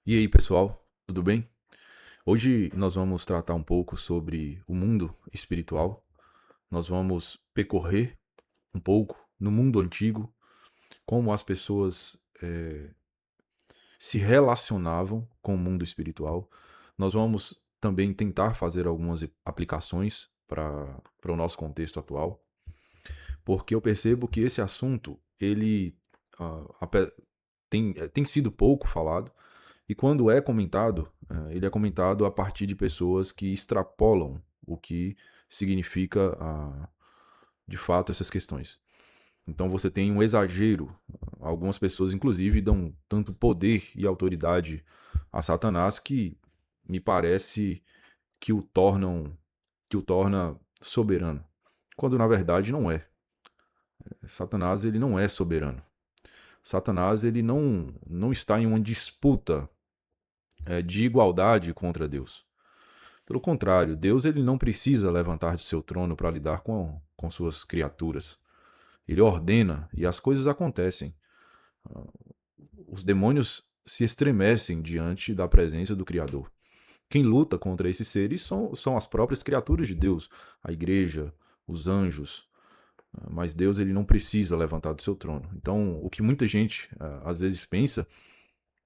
E aí, pessoal, tudo bem? Hoje nós vamos tratar um pouco sobre o mundo espiritual. Nós vamos percorrer um pouco no mundo antigo, como as pessoas se relacionavam com o mundo espiritual. Nós vamos também tentar fazer algumas aplicações para o nosso contexto atual, porque eu percebo que esse assunto ele tem sido pouco falado. E quando é comentado, ele é comentado a partir de pessoas que extrapolam o que significa, de fato, essas questões. Então você tem um exagero. Algumas pessoas, inclusive, dão tanto poder e autoridade a Satanás que me parece que que o torna soberano, quando na verdade não é. Satanás ele não é soberano. Satanás ele não está em uma disputa de igualdade contra Deus. Pelo contrário, Deus ele não precisa levantar de seu trono para lidar com suas criaturas. Ele ordena e as coisas acontecem. Os demônios se estremecem diante da presença do Criador. Quem luta contra esses seres são as próprias criaturas de Deus, a igreja, os anjos. Mas Deus ele não precisa levantar do seu trono. Então, o que muita gente às vezes pensa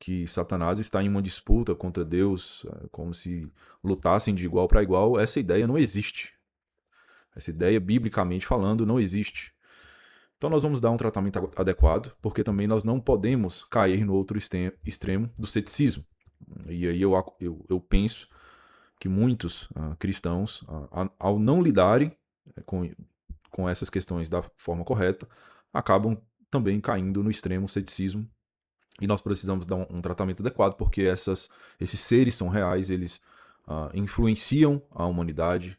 que Satanás está em uma disputa contra Deus, como se lutassem de igual para igual, essa ideia não existe. Essa ideia, biblicamente falando, não existe. Então nós vamos dar um tratamento adequado, porque também nós não podemos cair no outro extremo do ceticismo. E aí eu penso que muitos cristãos, ao não lidarem com essas questões da forma correta, acabam também caindo no extremo ceticismo. E nós precisamos dar um tratamento adequado, porque esses seres são reais, eles influenciam a humanidade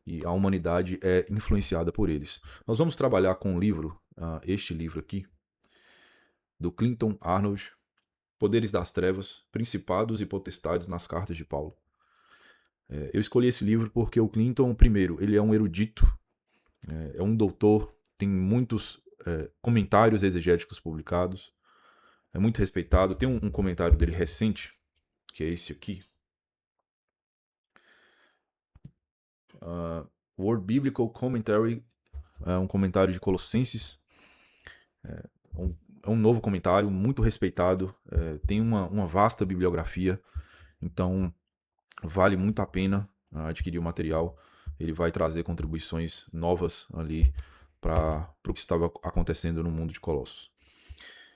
e a humanidade é influenciada por eles. Nós vamos trabalhar com um livro, este livro aqui, do Clinton Arnold, Poderes das Trevas, Principados e Potestades nas Cartas de Paulo. Eu escolhi esse livro porque o Clinton, primeiro, ele é um erudito, é um doutor, tem muitos comentários exegéticos publicados, é muito respeitado. Tem um comentário dele recente, que é esse aqui. Word Biblical Commentary, é um comentário de Colossenses. É um novo comentário, muito respeitado. Tem uma vasta bibliografia, então vale muito a pena adquirir o material. Ele vai trazer contribuições novas ali para o que estava acontecendo no mundo de Colossos.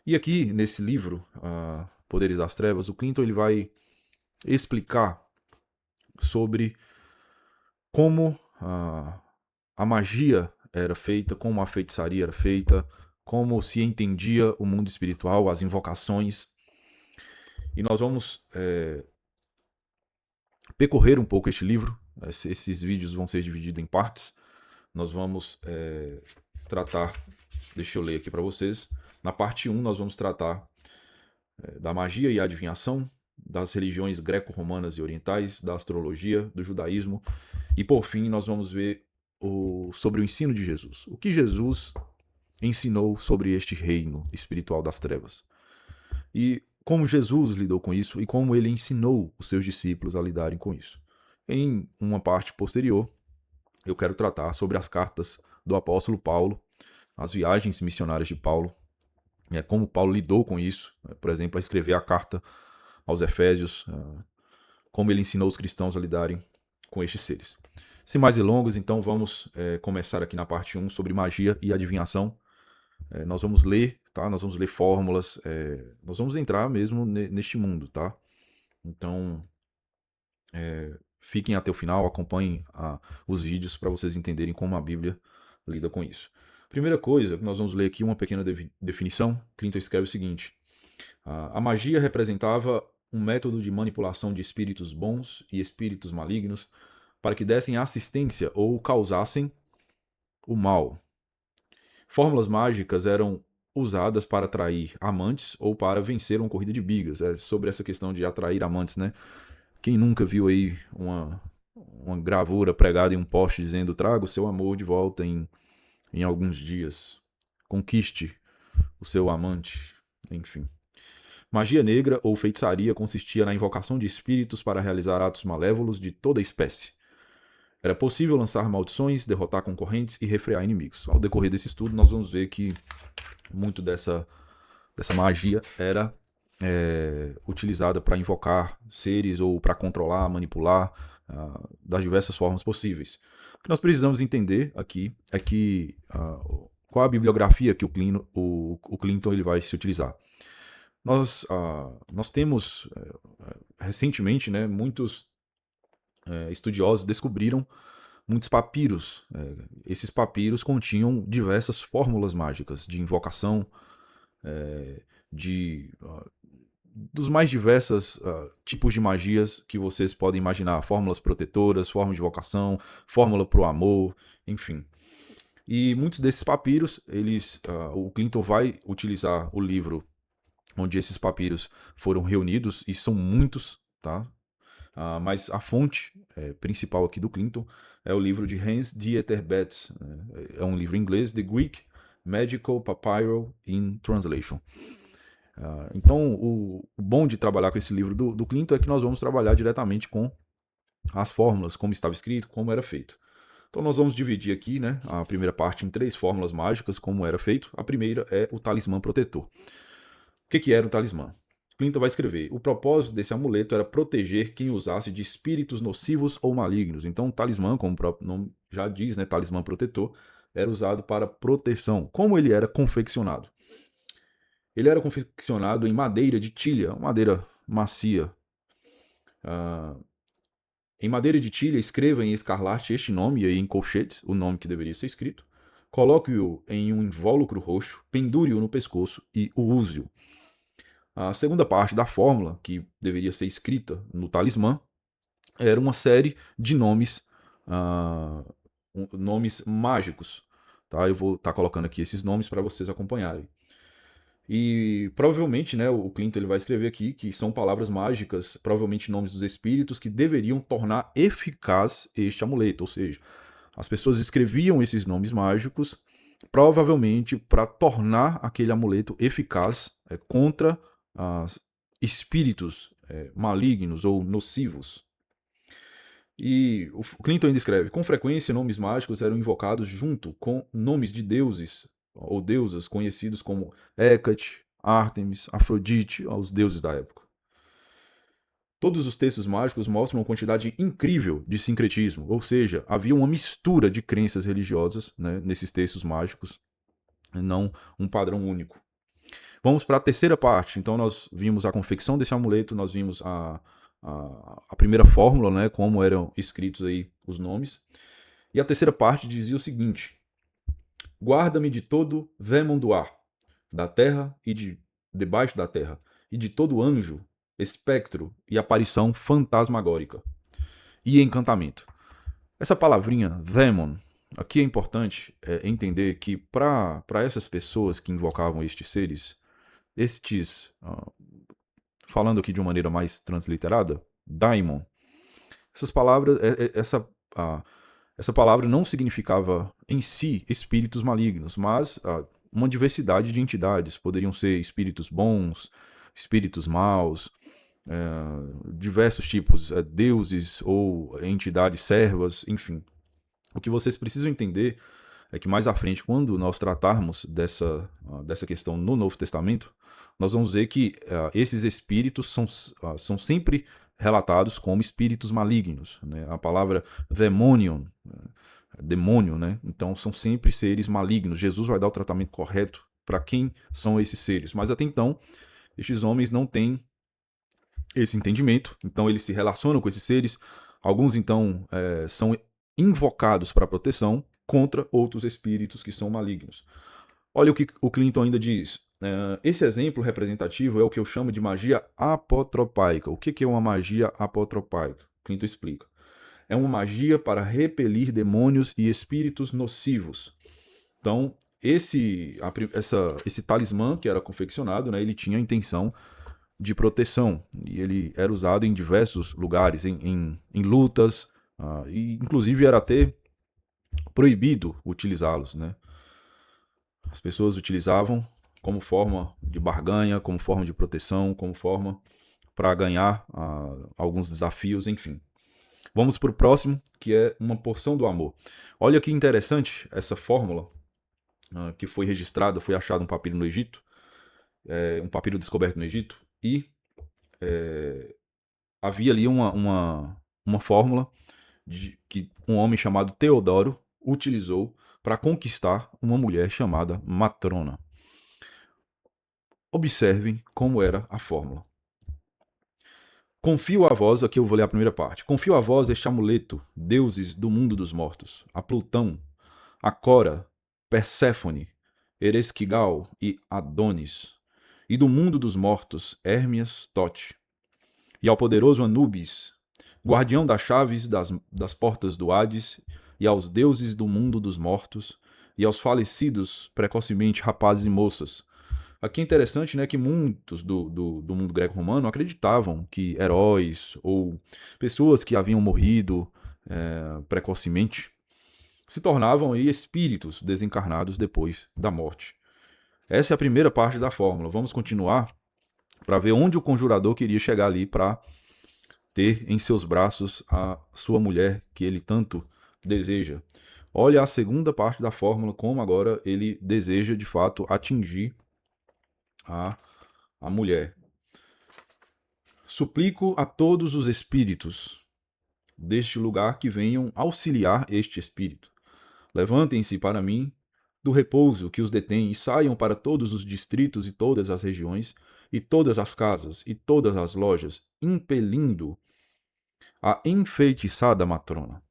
E aqui, nesse livro, Poderes das Trevas, o Clinton ele vai explicar sobre como a magia era feita, como a feitiçaria era feita, como se entendia o mundo espiritual, as invocações. E nós vamos percorrer um pouco este livro. Esses vídeos vão ser divididos em partes. Nós vamos tratar, deixa eu ler aqui para vocês. Na parte 1 nós vamos tratar da magia e adivinhação, das religiões greco-romanas e orientais, da astrologia, do judaísmo. E por fim nós vamos ver sobre o ensino de Jesus. O que Jesus ensinou sobre este reino espiritual das trevas. E como Jesus lidou com isso e como ele ensinou os seus discípulos a lidarem com isso. Em uma parte posterior, eu quero tratar sobre as cartas do apóstolo Paulo, as viagens missionárias de Paulo, como Paulo lidou com isso, por exemplo, a escrever a carta aos Efésios, como ele ensinou os cristãos a lidarem com estes seres. Sem mais delongas, então vamos começar aqui na parte 1 sobre magia e adivinhação. Nós vamos ler, tá? Nós vamos ler fórmulas, nós vamos entrar mesmo neste mundo, tá? Então, fiquem até o final, acompanhem os vídeos para vocês entenderem como a Bíblia lida com isso. Primeira coisa, nós vamos ler aqui uma pequena definição. Clinton escreve o seguinte: a magia representava um método de manipulação de espíritos bons e espíritos malignos para que dessem assistência ou causassem o mal. Fórmulas mágicas eram usadas para atrair amantes ou para vencer uma corrida de bigas. É sobre essa questão de atrair amantes, né? Quem nunca viu aí uma gravura pregada em um poste dizendo: traga o seu amor de volta em alguns dias, conquiste o seu amante, enfim. Magia negra ou feitiçaria consistia na invocação de espíritos para realizar atos malévolos de toda espécie. Era possível lançar maldições, derrotar concorrentes e refrear inimigos. Ao decorrer desse estudo, nós vamos ver que muito dessa magia era utilizada para invocar seres ou para controlar, manipular das diversas formas possíveis. O que nós precisamos entender aqui é que qual a bibliografia que o Clinton ele vai se utilizar. Nós temos recentemente, né, muitos estudiosos descobriram muitos papiros. Esses papiros continham diversas fórmulas mágicas de invocação, dos mais diversos tipos de magias que vocês podem imaginar. Fórmulas protetoras, forma de invocação, fórmula para o amor, enfim. E muitos desses papiros, o Clinton vai utilizar o livro onde esses papiros foram reunidos, e são muitos, tá? Mas a fonte principal aqui do Clinton é o livro de Hans Dieter Betz. É um livro em inglês, The Greek Magical Papyrus in Translation. Então, o bom de trabalhar com esse livro do Clinton é que nós vamos trabalhar diretamente com as fórmulas, como estava escrito, como era feito. Então, nós vamos dividir aqui, né, a primeira parte em 3 fórmulas mágicas, como era feito. A primeira é o talismã protetor. O que era o talismã? Clinton vai escrever: o propósito desse amuleto era proteger quem usasse de espíritos nocivos ou malignos. Então, o talismã, como o próprio nome já diz, né, talismã protetor, era usado para proteção. Como ele era confeccionado? Ele era confeccionado em madeira de tilha, uma madeira macia. Em madeira de tilha, escreva em escarlate este nome, e aí em colchetes, o nome que deveria ser escrito. Coloque-o em um invólucro roxo, pendure-o no pescoço e o use-o. A segunda parte da fórmula, que deveria ser escrita no talismã, era uma série de nomes, nomes mágicos. Tá? Eu vou estar colocando aqui esses nomes para vocês acompanharem. E provavelmente, né, o Clinton ele vai escrever aqui que são palavras mágicas, provavelmente nomes dos espíritos, que deveriam tornar eficaz este amuleto. Ou seja, as pessoas escreviam esses nomes mágicos, provavelmente para tornar aquele amuleto eficaz contra espíritos malignos ou nocivos. E o Clinton ainda escreve: com frequência nomes mágicos eram invocados junto com nomes de deuses ou deusas conhecidos como Hecate, Ártemis, Afrodite, os deuses da época. Todos os textos mágicos mostram uma quantidade incrível de sincretismo, ou seja, havia uma mistura de crenças religiosas, né, nesses textos mágicos, não um padrão único. Vamos para a terceira parte. Então nós vimos a confecção desse amuleto, nós vimos a primeira fórmula, né, como eram escritos aí os nomes. E a terceira parte dizia o seguinte: guarda-me de todo verme do ar, da terra e de debaixo da terra, e de todo anjo, espectro e aparição fantasmagórica e encantamento. Essa palavrinha demon, aqui é importante entender que para essas pessoas que invocavam estes seres, falando aqui de uma maneira mais transliterada, daimon, essas palavras, essa palavra não significava em si espíritos malignos, mas uma diversidade de entidades. Poderiam ser espíritos bons, espíritos maus, diversos tipos, deuses ou entidades servas, enfim. O que vocês precisam entender é que mais à frente, quando nós tratarmos dessa questão no Novo Testamento, nós vamos ver que esses espíritos são sempre relatados como espíritos malignos, né? A palavra demonion, demônio, né? Então são sempre seres malignos. Jesus vai dar o tratamento correto para quem são esses seres. Mas até então, estes homens não têm esse entendimento, então eles se relacionam com esses seres. Alguns então são invocados para proteção contra outros espíritos que são malignos. Olha o que o Clinton ainda diz. Esse exemplo representativo é o que eu chamo de magia apotropaica. O que é uma magia apotropaica? Clinton explica. É uma magia para repelir demônios e espíritos nocivos. Então, esse talismã que era confeccionado, né, ele tinha a intenção de proteção. E ele era usado em diversos lugares, em lutas, e inclusive era até proibido utilizá-los, né? As pessoas utilizavam como forma de barganha, como forma de proteção, como forma para ganhar alguns desafios, enfim. Vamos para o próximo, que é uma porção do amor. Olha que interessante essa fórmula que foi registrada, foi achado um papiro no Egito, um papiro descoberto no Egito, e havia ali uma fórmula que um homem chamado Teodoro utilizou para conquistar uma mulher chamada Matrona. Observem como era a fórmula. Confio a vós, aqui eu vou ler a primeira parte. Confio a vós este amuleto, deuses do mundo dos mortos, a Plutão, a Cora, Perséfone, Eresquigal e Adonis, e do mundo dos mortos, Hérmias, Tote, e ao poderoso Anubis, guardião das chaves das portas do Hades, e aos deuses do mundo dos mortos, e aos falecidos precocemente rapazes e moças. Aqui é interessante, né, que muitos do mundo greco-romano acreditavam que heróis ou pessoas que haviam morrido precocemente se tornavam aí espíritos desencarnados depois da morte. Essa é a primeira parte da fórmula. Vamos continuar para ver onde o conjurador queria chegar ali para ter em seus braços a sua mulher que ele tanto deseja. Olha a segunda parte da fórmula, como agora ele deseja de fato atingir a mulher. Suplico a todos os espíritos deste lugar que venham auxiliar este espírito. Levantem-se para mim do repouso que os detém e saiam para todos os distritos e todas as regiões e todas as casas e todas as lojas, impelindo a enfeitiçada matrona,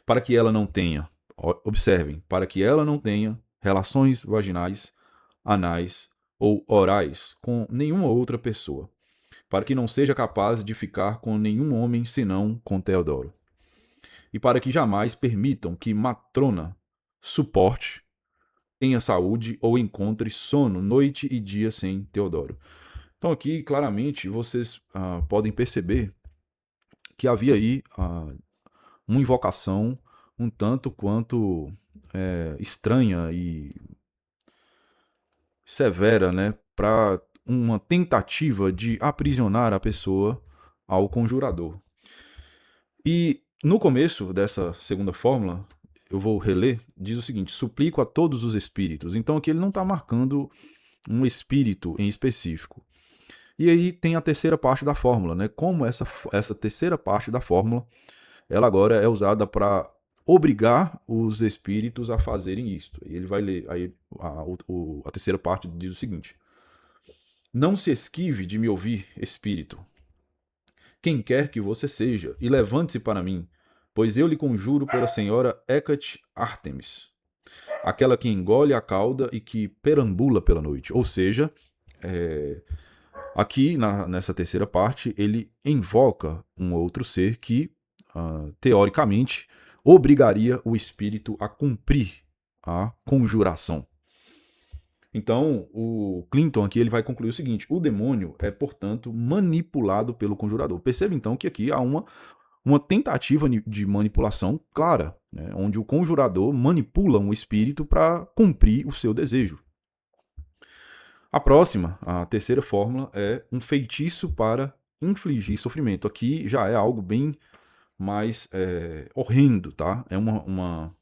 para que ela não tenha, observem, para que ela não tenha relações vaginais, anais ou orais com nenhuma outra pessoa, para que não seja capaz de ficar com nenhum homem senão com Teodoro, e para que jamais permitam que matrona suporte, tenha saúde ou encontre sono noite e dia sem Teodoro. Então aqui, claramente, vocês podem perceber que havia aí uma invocação um tanto quanto estranha e severa, né, para uma tentativa de aprisionar a pessoa ao conjurador. E no começo dessa segunda fórmula, eu vou reler, diz o seguinte: suplico a todos os espíritos. Então aqui ele não está marcando um espírito em específico. E aí tem a terceira parte da fórmula, né? Como essa terceira parte da fórmula, ela agora é usada para obrigar os espíritos a fazerem isto. E ele vai ler, aí a terceira parte diz o seguinte: não se esquive de me ouvir, espírito, quem quer que você seja, e levante-se para mim, pois eu lhe conjuro pela senhora Hecate Artemis, aquela que engole a cauda e que perambula pela noite. Ou seja, aqui nessa terceira parte, ele invoca um outro ser que, teoricamente, obrigaria o espírito a cumprir a conjuração. Então, o Clinton aqui ele vai concluir o seguinte: o demônio é, portanto, manipulado pelo conjurador. Perceba, então, que aqui há uma tentativa de manipulação clara, né, onde o conjurador manipula um espírito para cumprir o seu desejo. A próxima, a terceira fórmula, é um feitiço para infligir sofrimento. Aqui já é algo bem mais horrendo, tá? É uma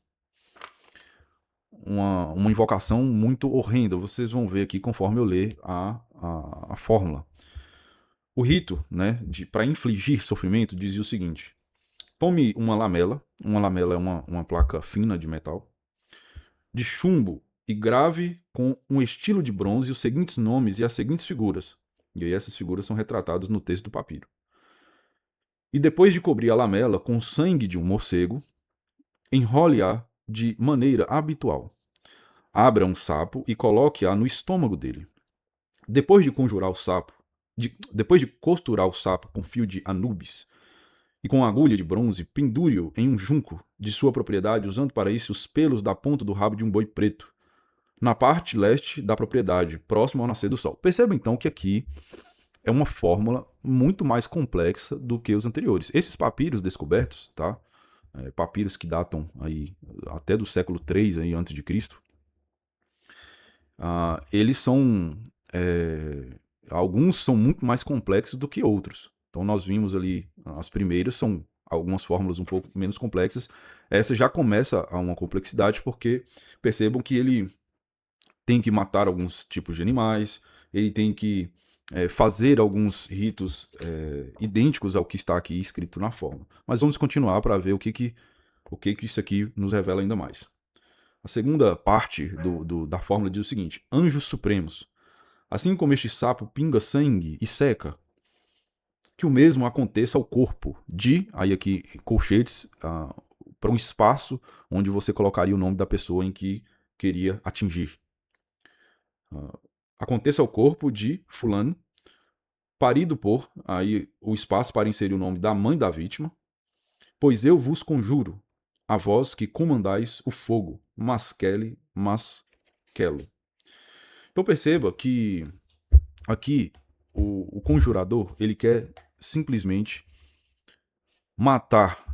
invocação muito horrenda. Vocês vão ver aqui conforme eu ler a fórmula. O rito, né, para infligir sofrimento, dizia o seguinte: tome uma lamela é uma placa fina de metal, de chumbo, e grave com um estilo de bronze os seguintes nomes e as seguintes figuras. E aí essas figuras são retratadas no texto do papiro. E depois de cobrir a lamela com sangue de um morcego, enrole-a de maneira habitual. Abra um sapo e coloque-a no estômago dele. Depois de conjurar o sapo, depois de costurar o sapo com fio de Anubis e com agulha de bronze, pendure-o em um junco de sua propriedade, usando para isso os pelos da ponta do rabo de um boi preto, na parte leste da propriedade, próximo ao nascer do sol. Perceba então que aqui é uma fórmula muito mais complexa do que os anteriores. Esses papiros descobertos, tá? Papiros que datam aí até do século III aí, antes de Cristo, eles são... alguns são muito mais complexos do que outros. Então nós vimos ali, as primeiras são algumas fórmulas um pouco menos complexas. Essa já começa a uma complexidade, porque percebam que ele tem que matar alguns tipos de animais, ele tem que fazer alguns ritos idênticos ao que está aqui escrito na fórmula. Mas vamos continuar para ver o que isso aqui nos revela ainda mais. A segunda parte da fórmula diz o seguinte: anjos supremos. Assim como este sapo pinga sangue e seca, que o mesmo aconteça ao corpo aí aqui, colchetes, para um espaço onde você colocaria o nome da pessoa em que queria atingir. Aconteça ao corpo de fulano, parido por, aí o espaço para inserir o nome da mãe da vítima, pois eu vos conjuro, a vós que comandais o fogo, masquele, masquelo. Então perceba que aqui o conjurador, ele quer simplesmente matar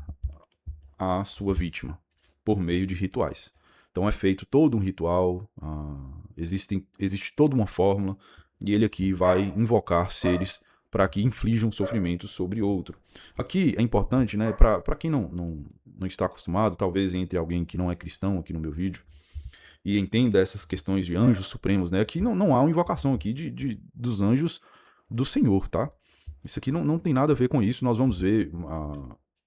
a sua vítima por meio de rituais. Então é feito todo um ritual, existe toda uma fórmula, e ele aqui vai invocar seres para que inflijam sofrimento sobre outro. Aqui é importante, né, para quem não está acostumado, talvez entre alguém que não é cristão aqui no meu vídeo, e entenda essas questões de anjos supremos, né? Aqui não há uma invocação aqui dos anjos do Senhor, tá? Isso aqui não tem nada a ver com isso. Nós vamos ver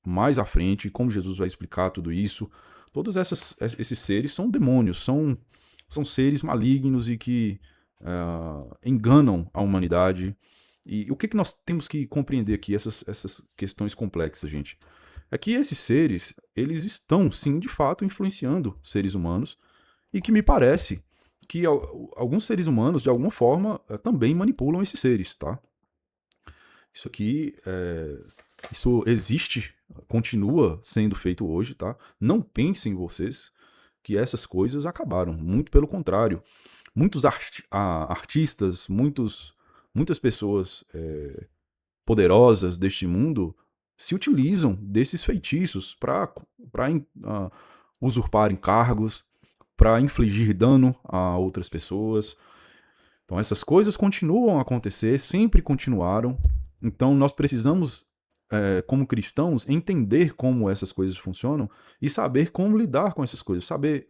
mais à frente como Jesus vai explicar tudo isso. Todos esses seres são demônios, são seres malignos e que enganam a humanidade. E o que nós temos que compreender aqui, essas questões complexas, gente? É que esses seres, eles estão, sim, de fato, influenciando seres humanos, e que me parece que alguns seres humanos, de alguma forma, também manipulam esses seres, tá? Isso aqui, isso existe, continua sendo feito hoje, tá? Não pensem vocês que essas coisas acabaram, muito pelo contrário. Muitos artistas, muitas pessoas poderosas deste mundo se utilizam desses feitiços para usurparem cargos, para infligir dano a outras pessoas. Então essas coisas continuam a acontecer, sempre continuaram. Então nós precisamos, como cristãos, entender como essas coisas funcionam e saber como lidar com essas coisas, saber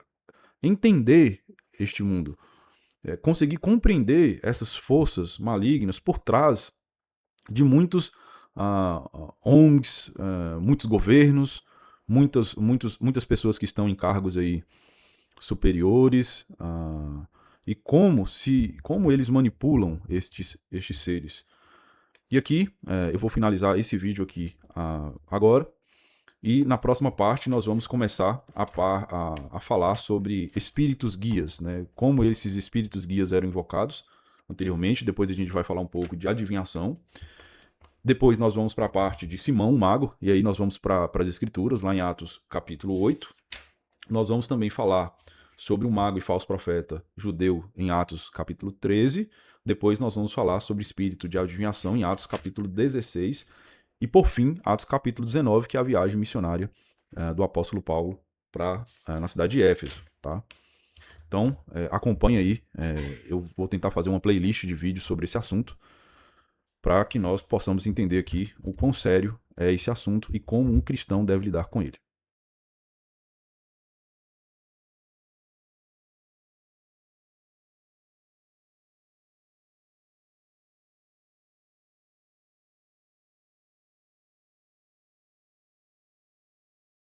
entender este mundo, conseguir compreender essas forças malignas por trás de muitos ONGs, muitos governos, muitas pessoas que estão em cargos aí superiores, e como eles manipulam estes seres. E aqui eu vou finalizar esse vídeo aqui agora, e na próxima parte nós vamos começar a falar sobre espíritos guias, né? Como esses espíritos guias eram invocados anteriormente. Depois a gente vai falar um pouco de adivinhação. Depois nós vamos para a parte de Simão, o mago, e aí nós vamos para as escrituras, lá em Atos capítulo 8. Nós vamos também falar sobre o mago e falso profeta judeu em Atos capítulo 13. Depois nós vamos falar sobre espírito de adivinhação em Atos capítulo 16. E por fim, Atos capítulo 19, que é a viagem missionária do apóstolo Paulo na cidade de Éfeso. Tá? Então, acompanhe aí. Eu vou tentar fazer uma playlist de vídeos sobre esse assunto, para que nós possamos entender aqui o quão sério é esse assunto e como um cristão deve lidar com ele.